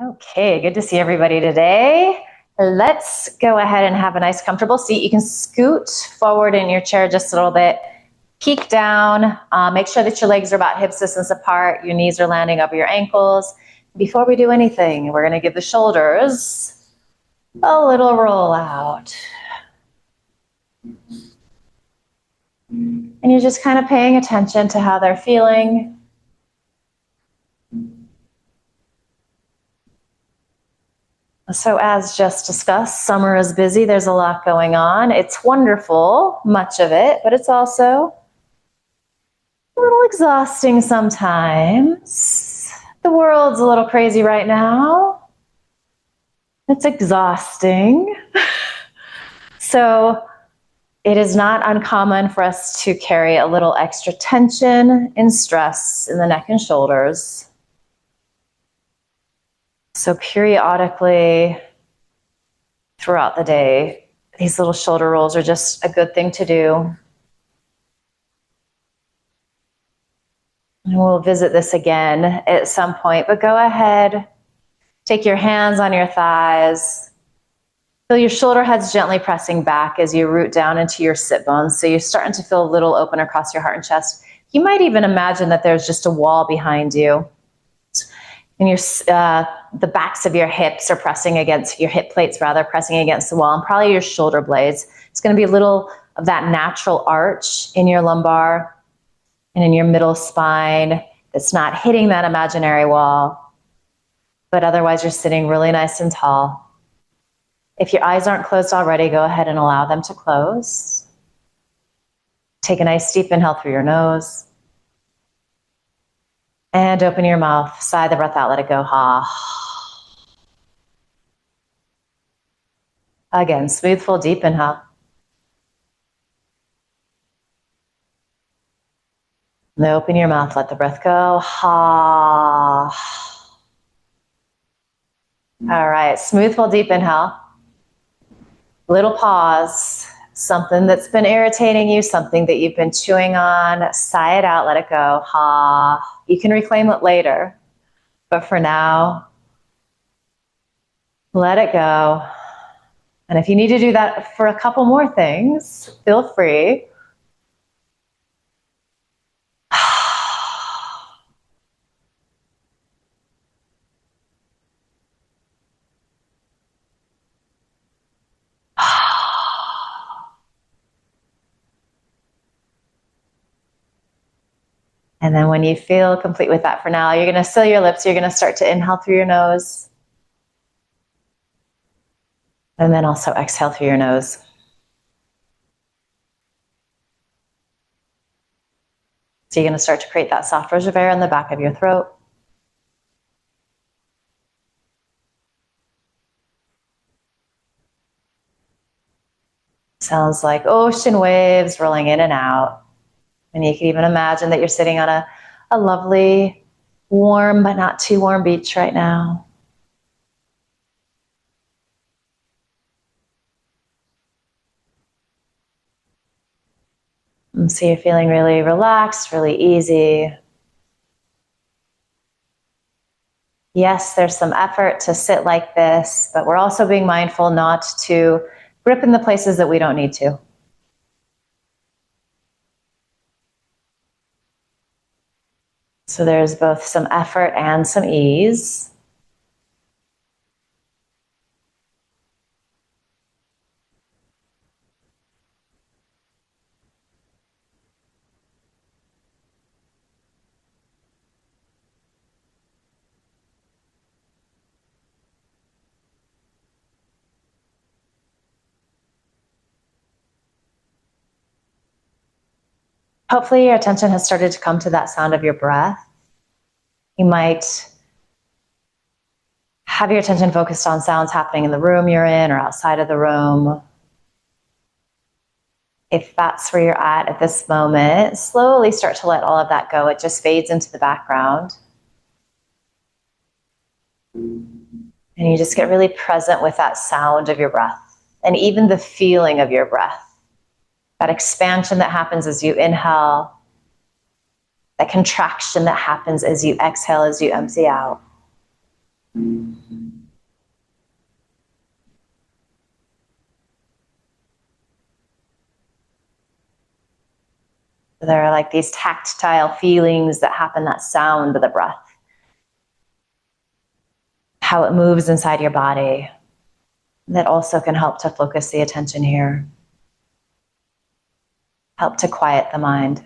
Okay, good to see everybody today. Let's go ahead and have a nice comfortable seat. You can scoot forward in your chair just a little bit, peek down, make sure that your legs are about hip distance apart, your knees are landing over your ankles. Before we do anything, we're gonna give the shoulders a little roll out. And you're just kind of paying attention to how they're feeling. So as just discussed, summer is busy. There's a lot going on. It's wonderful, much of it, but it's also a little exhausting sometimes. The world's a little crazy right now. It's exhausting. So it is not uncommon for us to carry a little extra tension and stress in the neck and shoulders. So periodically throughout the day, these little shoulder rolls are just a good thing to do. And we'll visit this again at some point, but go ahead, take your hands on your thighs. Feel your shoulder heads gently pressing back as you root down into your sit bones. So you're starting to feel a little open across your heart and chest. You might even imagine that there's just a wall behind you. And the backs of your hips are pressing against, your hip plates rather, pressing against the wall, and probably your shoulder blades. It's going to be a little of that natural arch in your lumbar and in your middle spine that's not hitting that imaginary wall, but otherwise you're sitting really nice and tall. If your eyes aren't closed already, go ahead and allow them to close. Take a nice deep inhale through your nose. And open your mouth, sigh the breath out, let it go, ha. Again, smooth, full, deep inhale. And open your mouth, let the breath go, ha. All right, smooth, full, deep inhale. Little pause, something that's been irritating you, something that you've been chewing on, sigh it out, let it go, ha. You can reclaim it later, but for now, let it go. And if you need to do that for a couple more things, feel free. And then when you feel complete with that for now, you're going to seal your lips. You're going to start to inhale through your nose. And then also exhale through your nose. So you're going to start to create that soft rouge of air in the back of your throat. Sounds like ocean waves rolling in and out. And you can even imagine that you're sitting on a lovely, warm but not too warm beach right now. And so you're feeling really relaxed, really easy. Yes, there's some effort to sit like this, but we're also being mindful not to grip in the places that we don't need to. So there's both some effort and some ease. Hopefully your attention has started to come to that sound of your breath. You might have your attention focused on sounds happening in the room you're in or outside of the room. If that's where you're at this moment, slowly start to let all of that go. It just fades into the background. And you just get really present with that sound of your breath and even the feeling of your breath. That expansion that happens as you inhale, that contraction that happens as you exhale, as you empty out. There are like these tactile feelings that happen, that sound of the breath, how it moves inside your body. That also can help to focus the attention here, help to quiet the mind.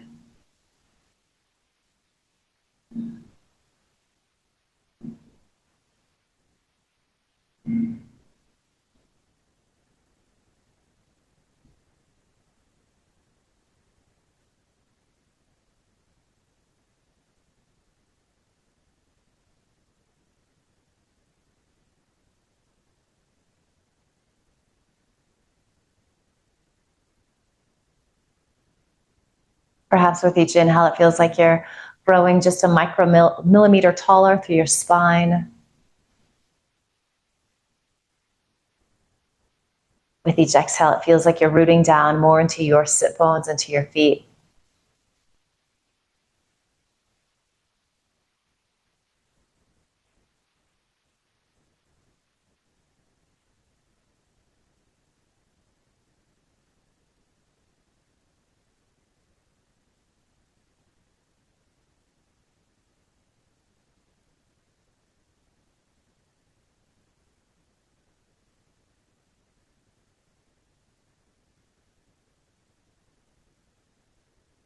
Perhaps with each inhale, it feels like you're growing just a micromillimeter taller through your spine. With each exhale, it feels like you're rooting down more into your sit bones, into your feet.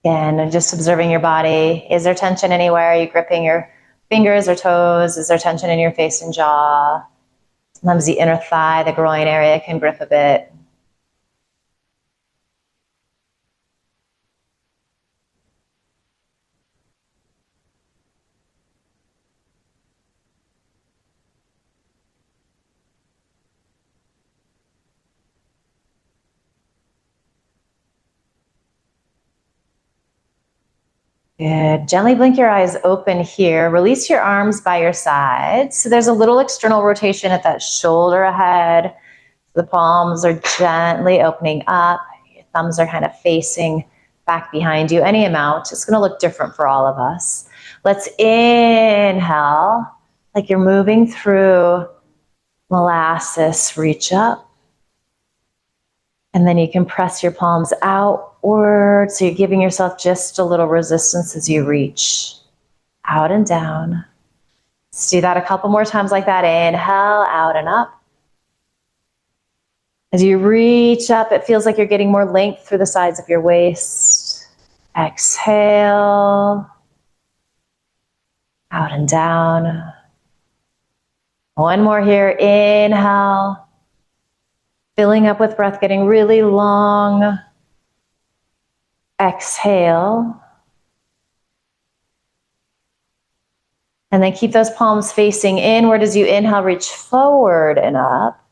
And just observing your body. Is there tension anywhere? Are you gripping your fingers or toes? Is there tension in your face and jaw? Sometimes the inner thigh, the groin area can grip a bit. Good. Gently blink your eyes open here. Release your arms by your sides. So there's a little external rotation at that shoulder ahead. The palms are gently opening up. Your thumbs are kind of facing back behind you. Any amount. It's going to look different for all of us. Let's inhale like you're moving through molasses. Reach up. And then you can press your palms outward. So you're giving yourself just a little resistance as you reach out and down. Let's do that a couple more times like that. Inhale, out and up. As you reach up, it feels like you're getting more length through the sides of your waist. Exhale, out and down. One more here. Inhale. Filling up with breath, getting really long. Exhale. And then keep those palms facing inward as you inhale, reach forward and up.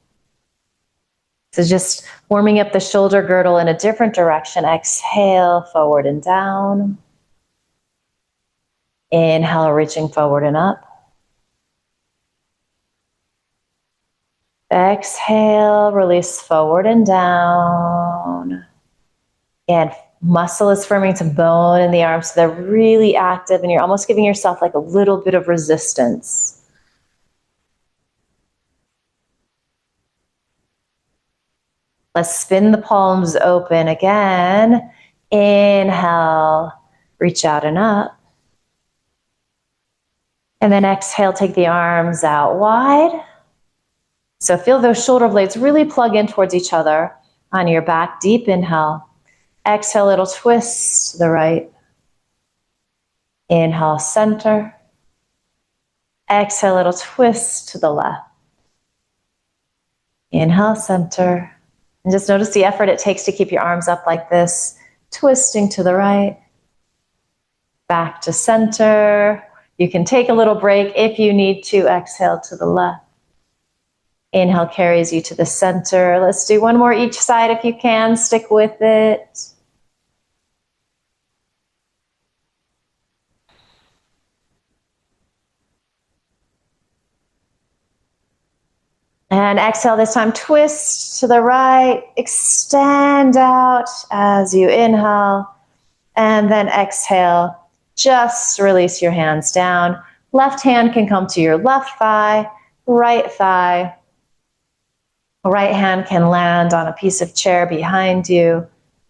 So just warming up the shoulder girdle in a different direction. Exhale, forward and down. Inhale, reaching forward and up. Exhale, release forward and down. And muscle is firming to bone in the arms, so they're really active, and you're almost giving yourself like a little bit of resistance. Let's spin the palms open again. Inhale, reach out and up. And then exhale, take the arms out wide. So feel those shoulder blades really plug in towards each other on your back. Deep inhale. Exhale, little twist to the right. Inhale, center. Exhale, little twist to the left. Inhale, center. And just notice the effort it takes to keep your arms up like this. Twisting to the right. Back to center. You can take a little break if you need to. Exhale to the left. Inhale carries you to the center. Let's do one more each side if you can. Stick with it. And exhale this time, twist to the right, extend out as you inhale, and then exhale, just release your hands down. Left hand can come to your left thigh, right thigh. Right hand can land on a piece of chair behind you.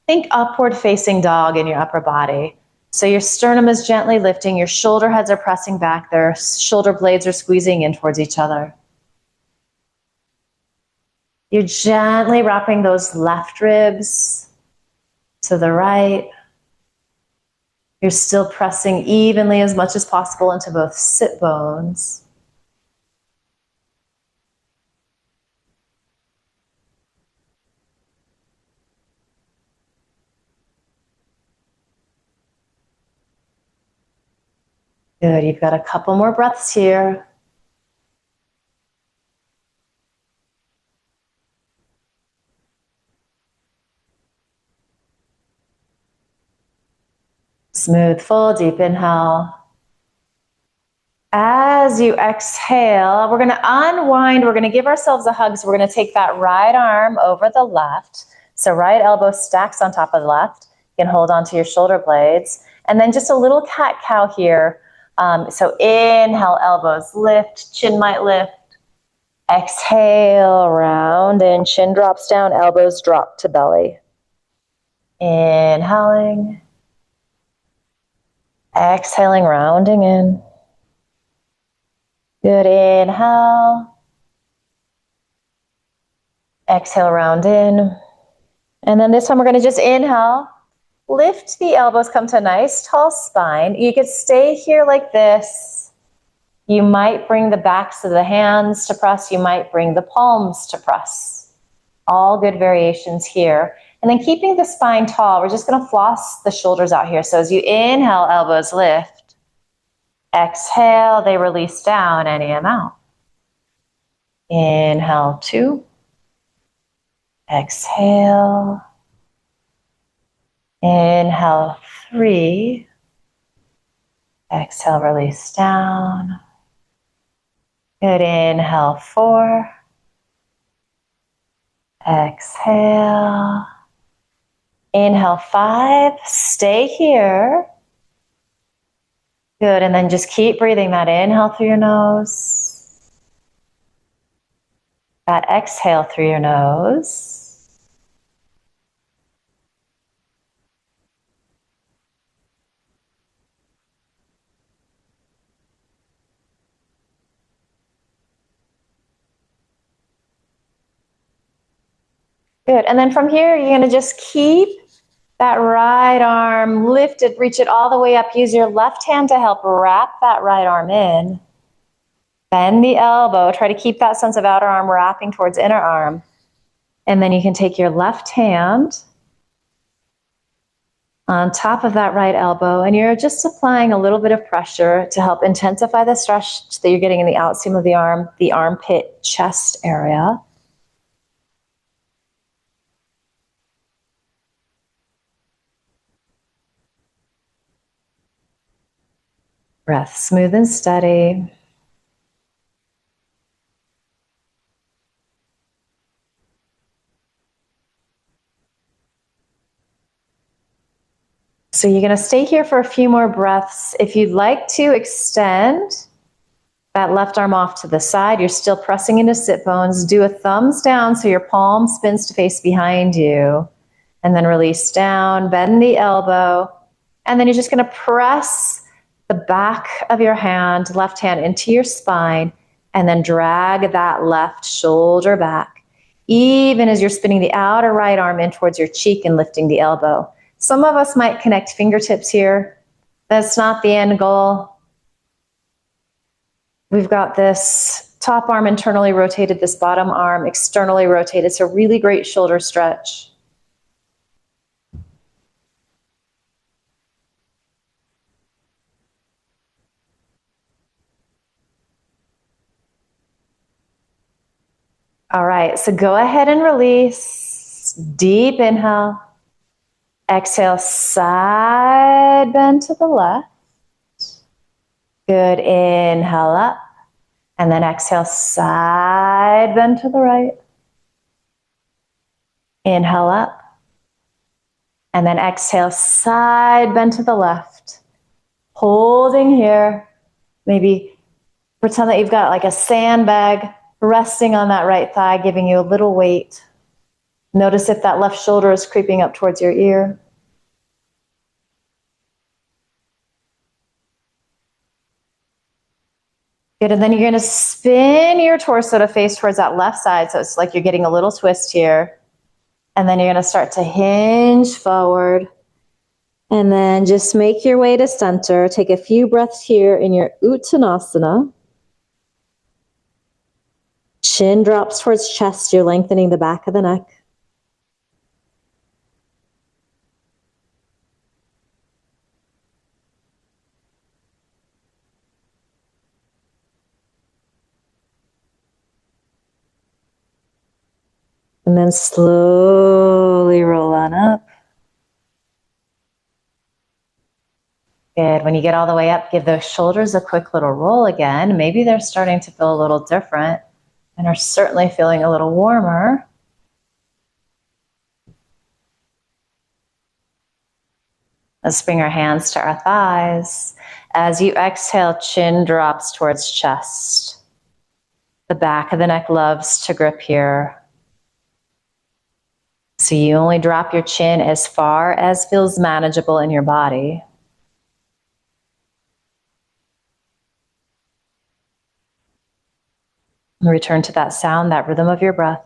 Think upward facing dog in your upper body. So your sternum is gently lifting, your shoulder heads are pressing back, their shoulder blades are squeezing in towards each other. You're gently wrapping those left ribs to the right. You're still pressing evenly as much as possible into both sit bones. Good, you've got a couple more breaths here. Smooth, full, deep inhale. As you exhale, we're going to unwind. We're going to give ourselves a hug. So we're going to take that right arm over the left. So right elbow stacks on top of the left. You can hold onto your shoulder blades. And then just a little cat-cow here. So inhale, elbows lift, chin might lift. Exhale, round in, chin drops down, elbows drop to belly. Inhaling. Exhaling, rounding in. Good, inhale. Exhale, round in. And then this time we're going to just inhale. Lift the elbows, come to a nice tall spine. You could stay here like this. You might bring the backs of the hands to press. You might bring the palms to press. All good variations here. And then keeping the spine tall, we're just going to floss the shoulders out here. So as you inhale, elbows lift. Exhale, they release down, any amount. Inhale, 2. Exhale. Inhale, 3. Exhale, release down. Good, inhale, 4. Exhale. Inhale, 5. Stay here. Good, and then just keep breathing that inhale through your nose. That exhale through your nose. Good, and then from here, you're gonna just keep that right arm lifted, reach it all the way up. Use your left hand to help wrap that right arm in. Bend the elbow, try to keep that sense of outer arm wrapping towards inner arm. And then you can take your left hand on top of that right elbow, and you're just applying a little bit of pressure to help intensify the stretch that you're getting in the outseam of the arm, the armpit, chest area. Breath smooth and steady. So you're going to stay here for a few more breaths. If you'd like to extend that left arm off to the side, you're still pressing into sit bones. Do a thumbs down so your palm spins to face behind you. And then release down, bend the elbow. And then you're just going to press the back of your hand, left hand, into your spine, and then drag that left shoulder back, even as you're spinning the outer right arm in towards your cheek and lifting the elbow. Some of us might connect fingertips here. That's not the end goal. We've got this top arm internally rotated, this bottom arm externally rotated. So really great shoulder stretch. All right, so go ahead and release. Deep inhale. Exhale, side bend to the left. Good, inhale up. And then exhale, side bend to the right. Inhale up. And then exhale, side bend to the left. Holding here, maybe Pretend that you've got like a sandbag resting on that right thigh, giving you a little weight. Notice if that left shoulder is creeping up towards your ear. Good, and then you're gonna spin your torso to face towards that left side, so it's like you're getting a little twist here. And then you're gonna start to hinge forward. And then just make your way to center. Take a few breaths here in your Uttanasana. Chin drops towards chest, you're lengthening the back of the neck. And then slowly roll on up. Good. When you get all the way up, give those shoulders a quick little roll again. Maybe they're starting to feel a little different and are certainly feeling a little warmer. Let's bring our hands to our thighs. As you exhale, chin drops towards chest. The back of the neck loves to grip here. So you only drop your chin as far as feels manageable in your body. And return to that sound, that rhythm of your breath.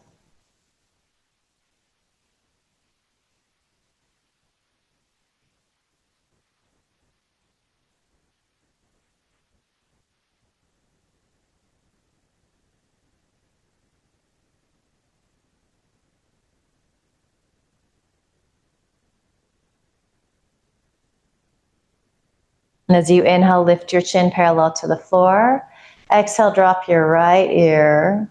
And as you inhale, lift your chin parallel to the floor. Exhale, drop your right ear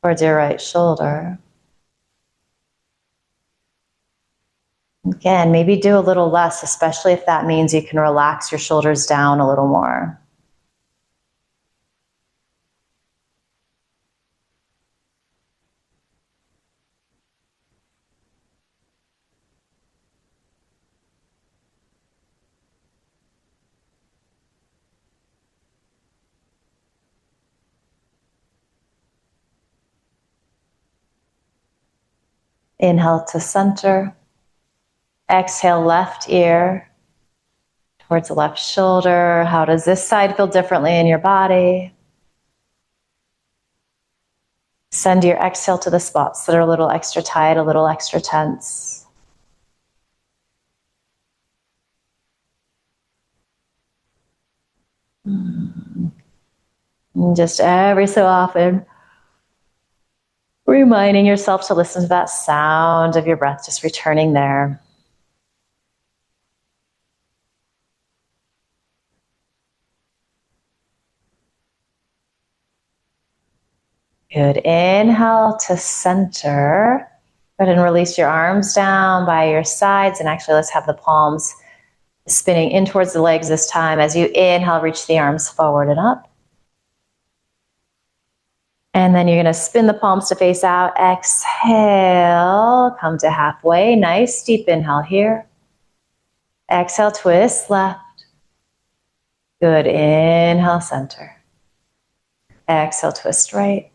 towards your right shoulder. Again, maybe do a little less, especially if that means you can relax your shoulders down a little more. Inhale to center. Exhale, left ear towards the left shoulder. How does this side feel differently in your body? Send your exhale to the spots that are a little extra tight, a little extra tense. And just every so often, reminding yourself to listen to that sound of your breath, just returning there. Good. Inhale to center. Go ahead and release your arms down by your sides. And actually, let's have the palms spinning in towards the legs this time. As you inhale, reach the arms forward and up. And then you're going to spin the palms to face out. Exhale, come to halfway. Nice deep inhale here. Exhale, twist left. Good. Inhale, center. Exhale, twist right.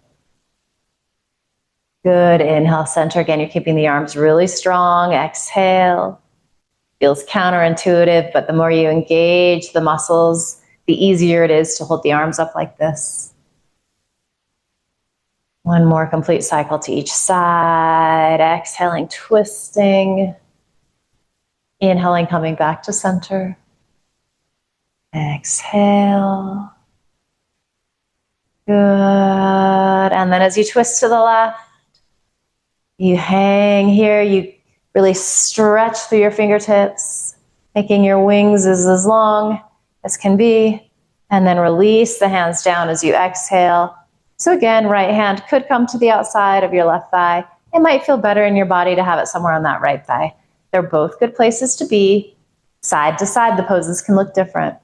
Good. Inhale, center. Again, you're keeping the arms really strong. Exhale. Feels counterintuitive, but the more you engage the muscles, the easier it is to hold the arms up like this. One more complete cycle to each side. Exhaling, twisting. Inhaling, coming back to center. Exhale. Good. And then as you twist to the left, you hang here, you really stretch through your fingertips, making your wings as long as can be, and then release the hands down as you exhale. So again, right hand could come to the outside of your left thigh. It might feel better in your body to have it somewhere on that right thigh. They're both good places to be. Side to side, the poses can look different.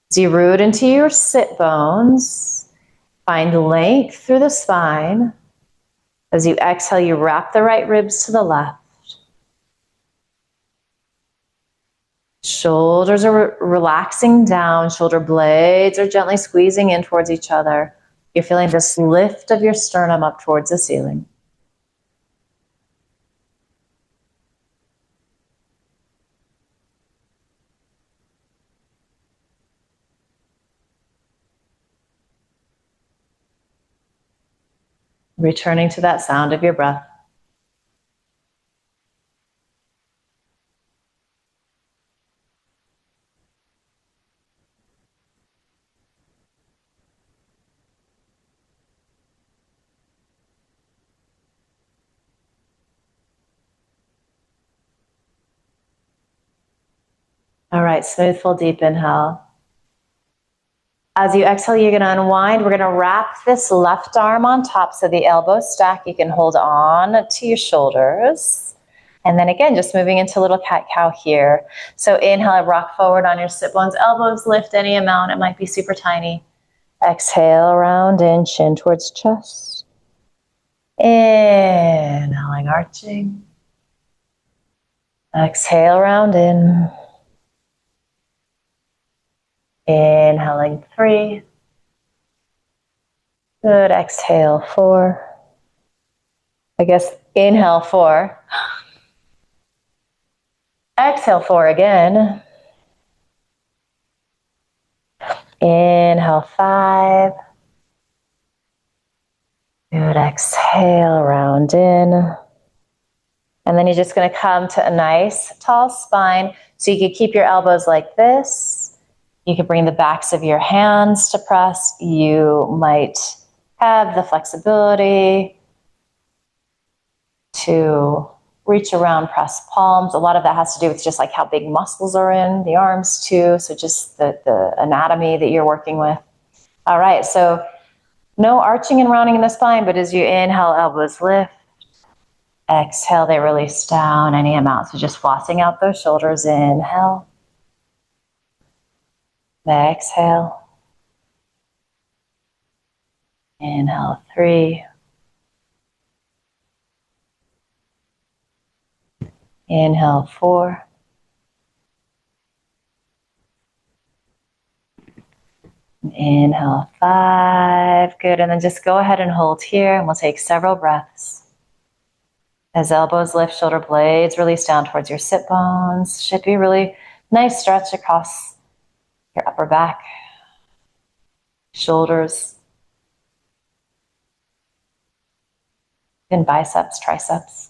As you root into your sit bones, find length through the spine. As you exhale, you wrap the right ribs to the left. Shoulders are relaxing down. Shoulder blades are gently squeezing in towards each other. You're feeling this lift of your sternum up towards the ceiling. Returning to that sound of your breath. All right, smooth, full, deep inhale. As you exhale, you're going to unwind. We're going to wrap this left arm on top so the elbows stack. You can hold on to your shoulders. And then again, just moving into little cat-cow here. So inhale, rock forward on your sit bones. Elbows lift any amount. It might be super tiny. Exhale, round in, chin towards chest. Inhaling, arching. Exhale, round in. Inhaling, 3. Good, exhale, 4. I guess inhale, 4. Exhale, 4 again. Inhale, 5. Good, exhale, round in. And then you're just gonna come to a nice tall spine. So you could keep your elbows like this. You could bring the backs of your hands to press. You might have the flexibility to reach around, press palms. A lot of that has to do with just like how big muscles are in the arms too. So just the anatomy that you're working with. All right, so no arching and rounding in the spine, but as you inhale, elbows lift. Exhale, they release down any amount. So just flossing out those shoulders. Inhale. Exhale. Inhale, 3. Inhale, 4. Inhale, 5. Good. And then just go ahead and hold here, and we'll take several breaths. As elbows lift, shoulder blades release down towards your sit bones. Should be a really nice stretch across your upper back, shoulders, and biceps, triceps.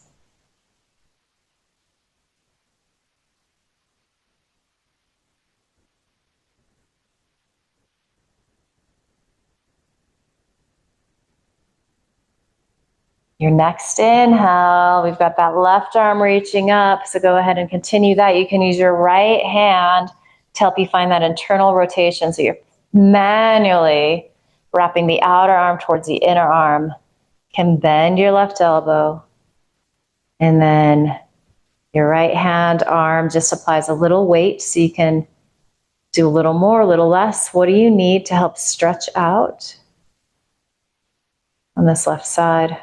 Your next inhale, we've got that left arm reaching up, so go ahead and continue that. You can use your right hand to help you find that internal rotation, so you're manually wrapping the outer arm towards the inner arm. Can bend your left elbow, and then your right hand arm just applies a little weight, so you can do a little more, a little less. What do you need to help stretch out on this left side?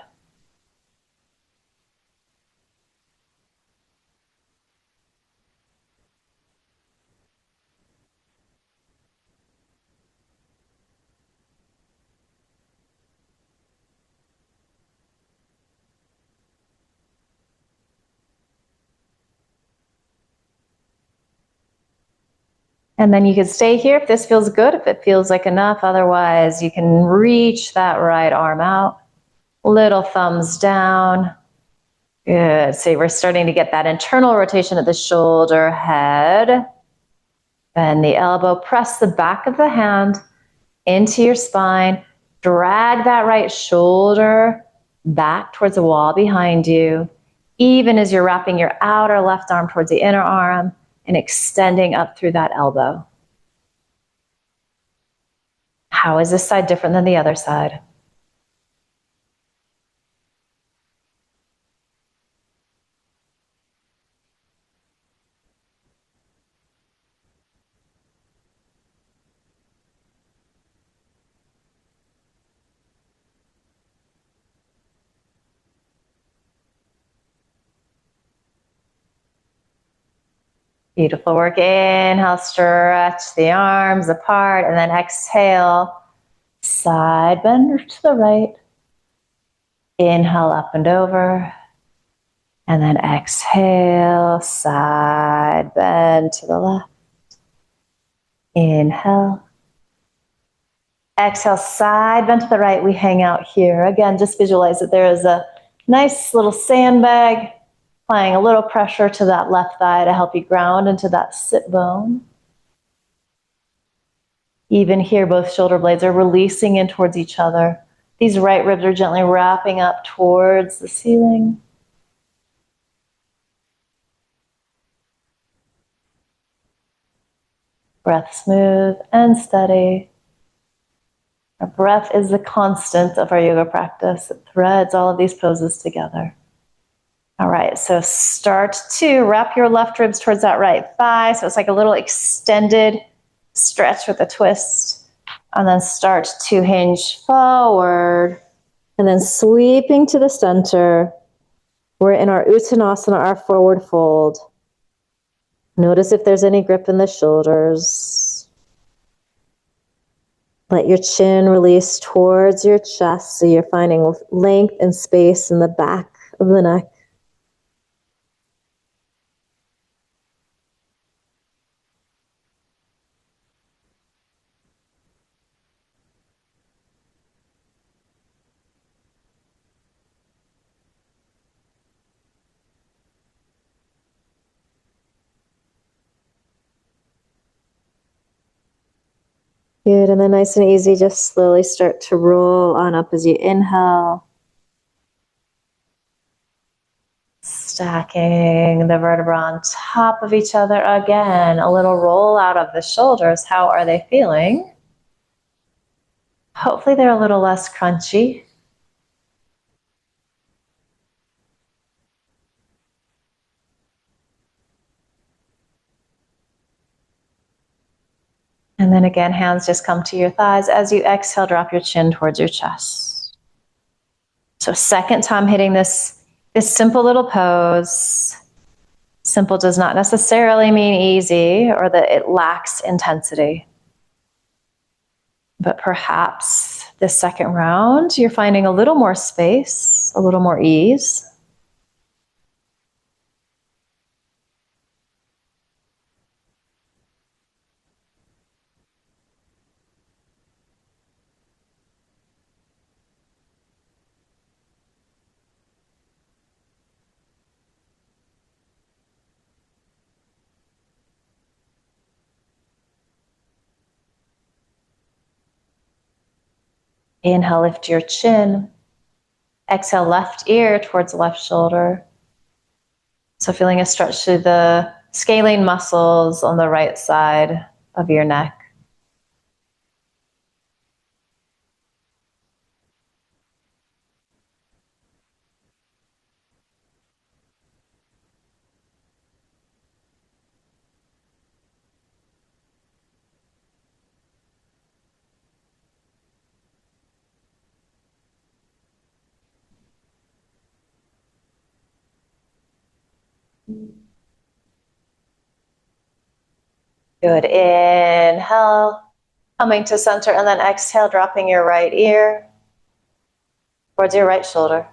And then you can stay here if this feels good, if it feels like enough. Otherwise, you can reach that right arm out. Little thumbs down. Good. So we're starting to get that internal rotation of the shoulder, head. Bend the elbow. Press the back of the hand into your spine. Drag that right shoulder back towards the wall behind you, even as you're wrapping your outer left arm towards the inner arm and extending up through that elbow. How is this side different than the other side? Beautiful work. Inhale, stretch the arms apart, and then exhale, side bend to the right. Inhale, up and over. And then exhale, side bend to the left. Inhale. Exhale, side bend to the right. We hang out here. Again, just visualize that there is a nice little sandbag applying a little pressure to that left thigh to help you ground into that sit bone. Even here, both shoulder blades are releasing in towards each other. These right ribs are gently wrapping up towards the ceiling. Breath smooth and steady. Our breath is the constant of our yoga practice. It threads all of these poses together. All right, so start to wrap your left ribs towards that right thigh. So it's like a little extended stretch with a twist. And then start to hinge forward. And then sweeping to the center. We're in our Uttanasana, our forward fold. Notice if there's any grip in the shoulders. Let your chin release towards your chest so you're finding length and space in the back of the neck. Good, and then nice and easy, just slowly start to roll on up as you inhale. Stacking the vertebrae on top of each other again. A little roll out of the shoulders. How are they feeling? Hopefully they're a little less crunchy. And then again, hands just come to your thighs. As you exhale, drop your chin towards your chest. So second time hitting this simple little pose. Simple does not necessarily mean easy or that it lacks intensity. But perhaps this second round, you're finding a little more space, a little more ease. Inhale, lift your chin. Exhale, left ear towards left shoulder. So feeling a stretch through the scalene muscles on the right side of your neck. Good. Inhale, coming to center, and then exhale, dropping your right ear towards your right shoulder.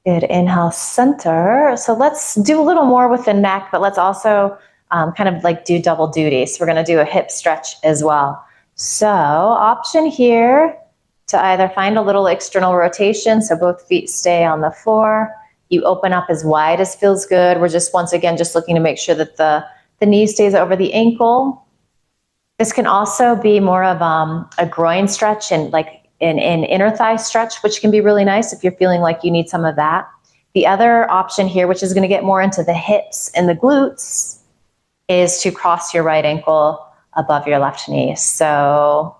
Good. Inhale, center. So let's do a little more with the neck, but let's also kind of like do double duty. So we're going to do a hip stretch as well. So option here to either find a little external rotation, so both feet stay on the floor. You open up as wide as feels good. We're just, once again, just looking to make sure that the knee stays over the ankle. This can also be more of a groin stretch and like an inner thigh stretch, which can be really nice if you're feeling like you need some of that. The other option here, which is going to get more into the hips and the glutes, is to cross your right ankle above your left knee. So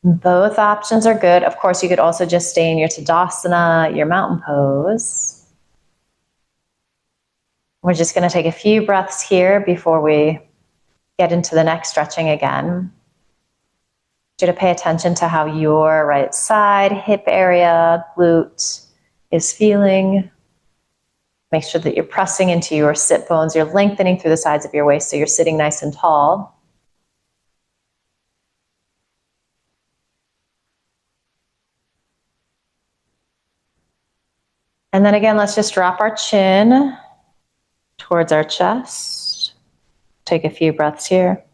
both options are good. Of course, you could also just stay in your Tadasana, your mountain pose. We're just going to take a few breaths here before we get into the next stretching again. You to pay attention to how your right side, hip area, glute is feeling. Make sure that you're pressing into your sit bones, you're lengthening through the sides of your waist so you're sitting nice and tall. And then again, let's just drop our chin towards our chest. Take a few breaths here.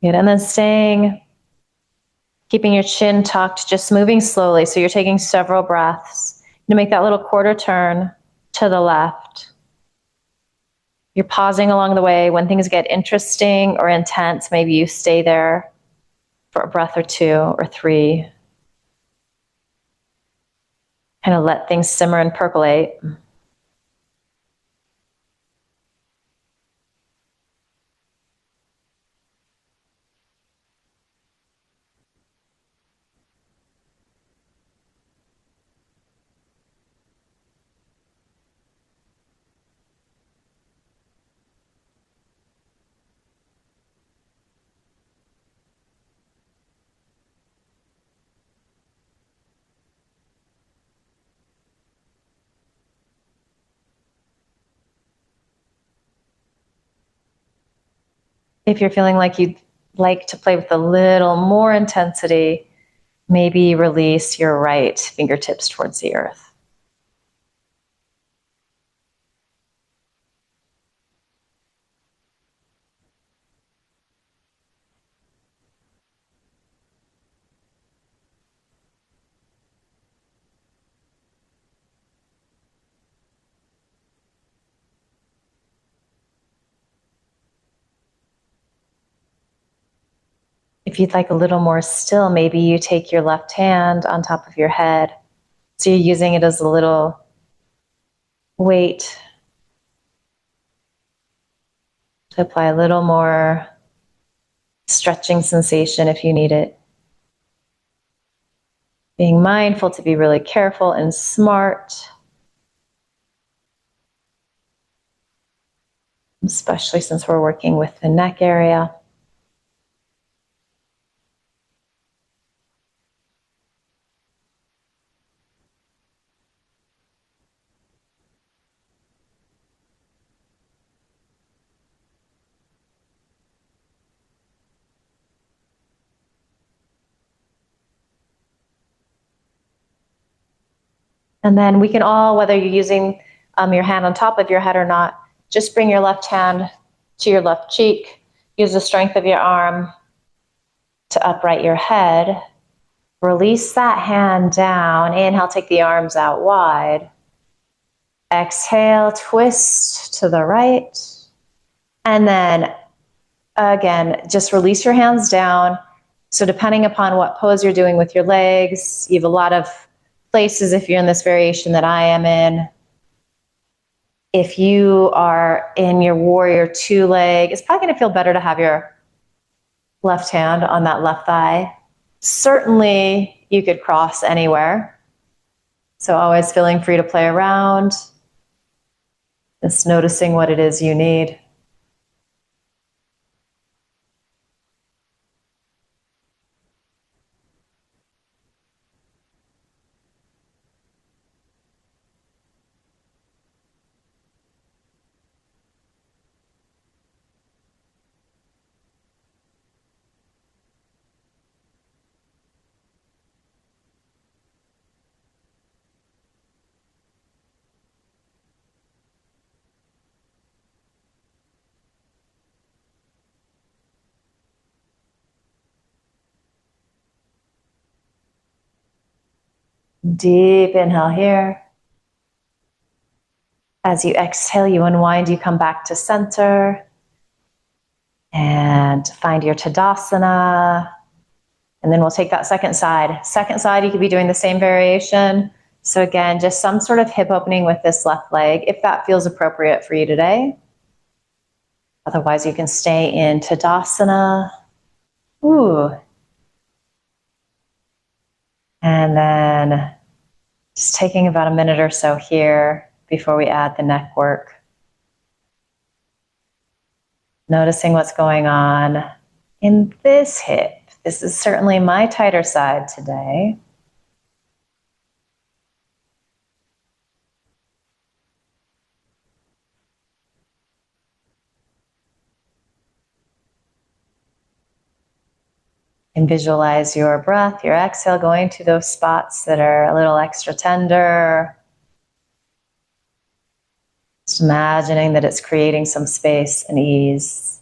Good, and then keeping your chin tucked, just moving slowly. So you're taking several breaths. You make that little quarter turn to the left. You're pausing along the way. When things get interesting or intense, maybe you stay there for a breath or two or three. Kind of let things simmer and percolate. If you're feeling like you'd like to play with a little more intensity, maybe release your right fingertips towards the earth. If you'd like a little more still, maybe you take your left hand on top of your head. So you're using it as a little weight to apply a little more stretching sensation if you need it. Being mindful to be really careful and smart, especially since we're working with the neck area. And then we can all, whether you're using your hand on top of your head or not, just bring your left hand to your left cheek. Use the strength of your arm to upright your head. Release that hand down. Inhale, take the arms out wide. Exhale, twist to the right. And then again, just release your hands down. So depending upon what pose you're doing with your legs, you have a lot of places if you're in this variation that I am in. If you are in your warrior two leg, it's probably going to feel better to have your left hand on that left thigh. Certainly you could cross anywhere. So always feeling free to play around, just noticing what it is you need. Deep inhale here. As you exhale, you unwind, you come back to center and find your Tadasana. And then we'll take that second side. Second side, you could be doing the same variation. So again, just some sort of hip opening with this left leg, if that feels appropriate for you today. Otherwise, you can stay in Tadasana. Ooh. And then just taking about a minute or so here before we add the neck work. Noticing what's going on in this hip. This is certainly my tighter side today. And visualize your breath, your exhale going to those spots that are a little extra tender. Just imagining that it's creating some space and ease.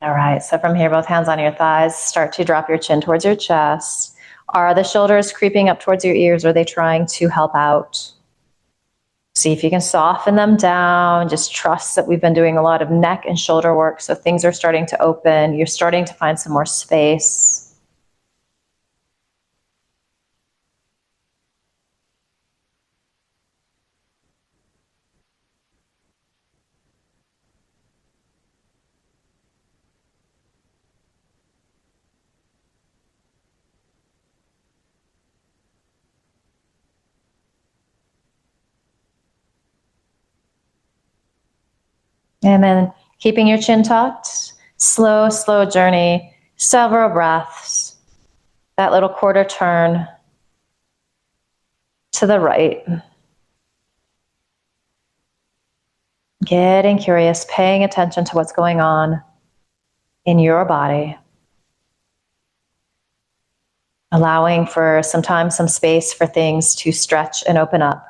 All right, so from here, both hands on your thighs, start to drop your chin towards your chest. Are the shoulders creeping up towards your ears? Or are they trying to help out? See if you can soften them down. Just trust that we've been doing a lot of neck and shoulder work, so things are starting to open. You're starting to find some more space. And then keeping your chin tucked, slow, slow journey, several breaths, that little quarter turn to the right. Getting curious, paying attention to what's going on in your body. Allowing for sometimes some space for things to stretch and open up.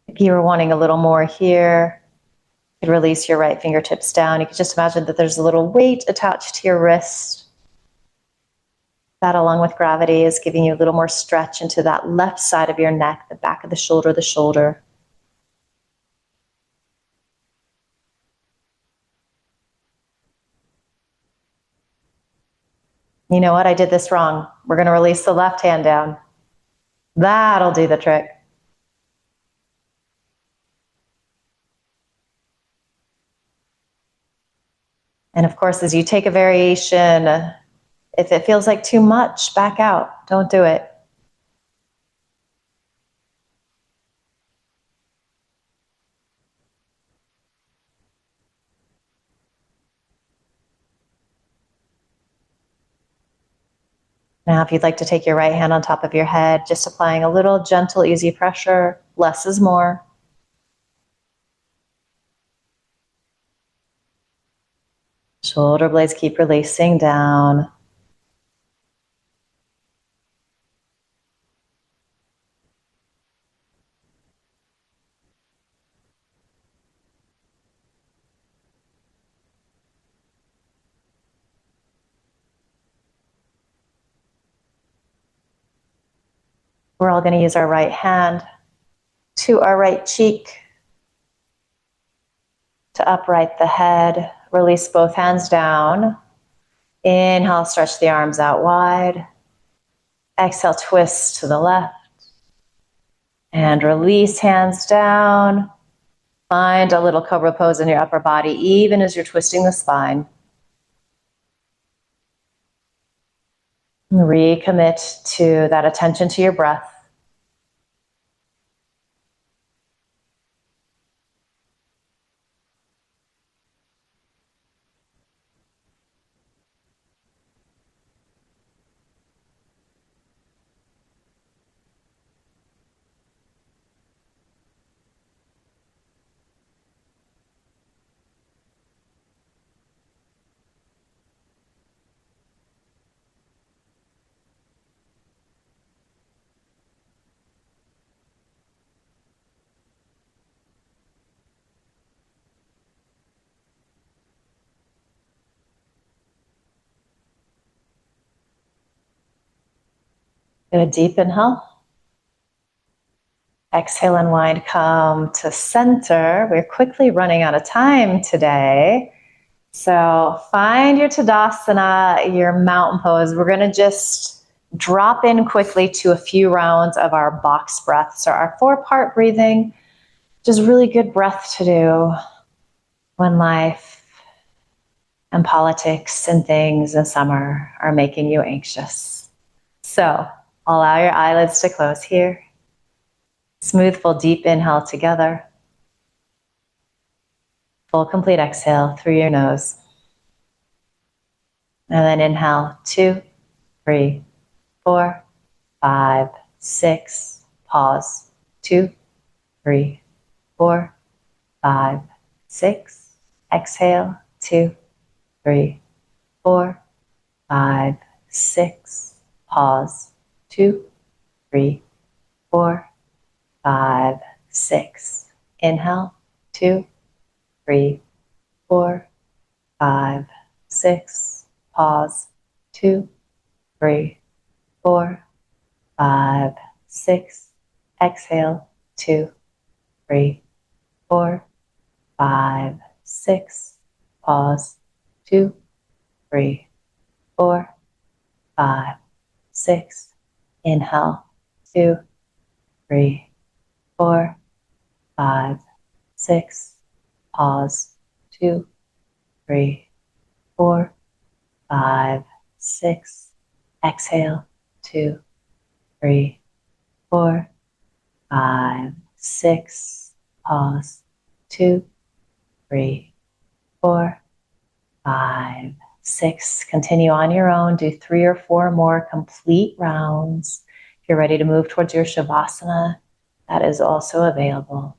If you were wanting a little more here, you could release your right fingertips down. You could just imagine that there's a little weight attached to your wrist. That, along with gravity, is giving you a little more stretch into that left side of your neck, the back of the shoulder, the shoulder. You know what? I did this wrong. We're going to release the left hand down. That'll do the trick. And of course, as you take a variation, if it feels like too much, back out. Don't do it. Now, if you'd like to take your right hand on top of your head, just applying a little gentle, easy pressure. Less is more. Shoulder blades keep releasing down. We're all going to use our right hand to our right cheek to upright the head. Release both hands down. Inhale, stretch the arms out wide. Exhale, twist to the left. And release hands down. Find a little cobra pose in your upper body, even as you're twisting the spine. Recommit to that attention to your breath. Do a deep inhale. Exhale, unwind, come to center. We're quickly running out of time today. So find your Tadasana, your mountain pose. We're going to just drop in quickly to a few rounds of our box breath. So our 4-part breathing, just really good breath to do when life and politics and things in summer are making you anxious. So allow your eyelids to close here. Smooth, full, deep inhale together. Full, complete exhale through your nose. And then inhale, 2, 3, 4, 5, 6. Pause, 2, 3, 4, 5, 6. Exhale, 2, 3, 4, 5, 6. Pause, 2, 3, 4, 5, 6. Inhale, 2, 3, 4, 5, 6. Pause, 2, 3, 4, 5, 6. Exhale, 2, 3, 4, 5, 6. Pause, 2, 3, 4, 5, 6. Inhale, 2, 3, 4, 5, 6. Pause, 2, 3, 4, 5, 6. Exhale, 2, 3, 4, 5, 6. Pause, 2, 3, 4, 5, 6. Continue on your own. Do 3 or 4 more complete rounds. If you're ready to move towards your Shavasana, that is also available.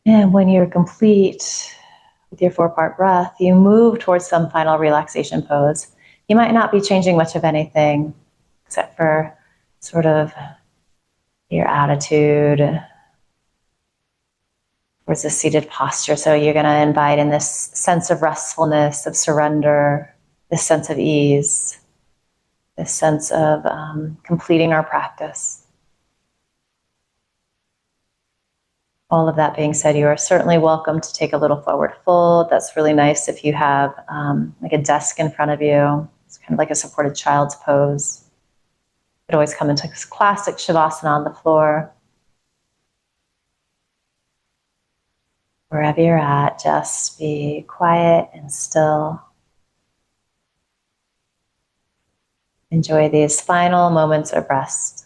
And when you're complete with your 4-part breath, you move towards some final relaxation pose. You might not be changing much of anything except for sort of your attitude towards the seated posture. So you're going to invite in this sense of restfulness, of surrender, this sense of ease, this sense of completing our practice. All of that being said, you are certainly welcome to take a little forward fold. That's really nice if you have like a desk in front of you. It's kind of like a supported child's pose. You could always come into classic Shavasana on the floor. Wherever you're at, just be quiet and still. Enjoy these final moments of rest.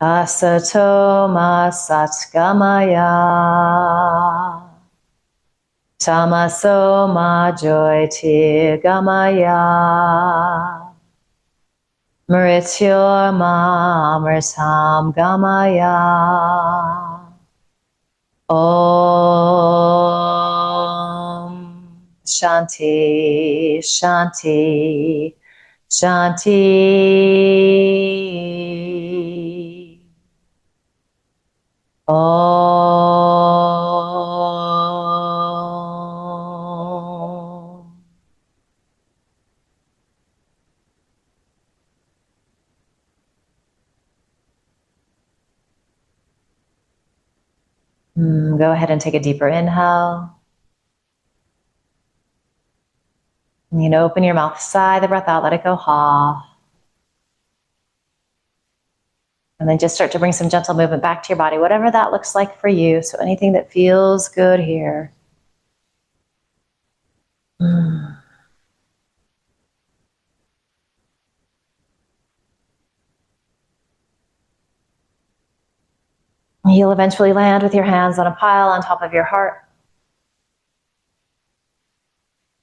Asato ma satgamaya, tamaso ma jyotirgamaya, mrityor ma amritam gamaya. Om Shanti, Shanti, Shanti. Om. Go ahead and take a deeper inhale. And open your mouth, sigh the breath out, let it go, ha. And then just start to bring some gentle movement back to your body, whatever that looks like for you. So anything that feels good here. You'll eventually land with your hands on a pile on top of your heart.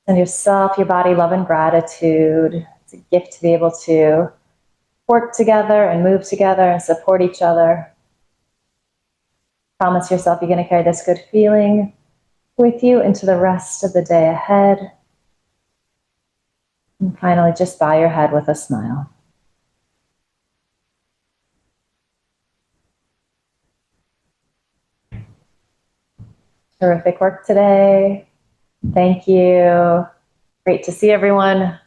Send yourself, your body, love and gratitude. It's a gift to be able to work together and move together and support each other. Promise yourself you're going to carry this good feeling with you into the rest of the day ahead. And finally, just bow your head with a smile. Terrific work today. Thank you. Great to see everyone.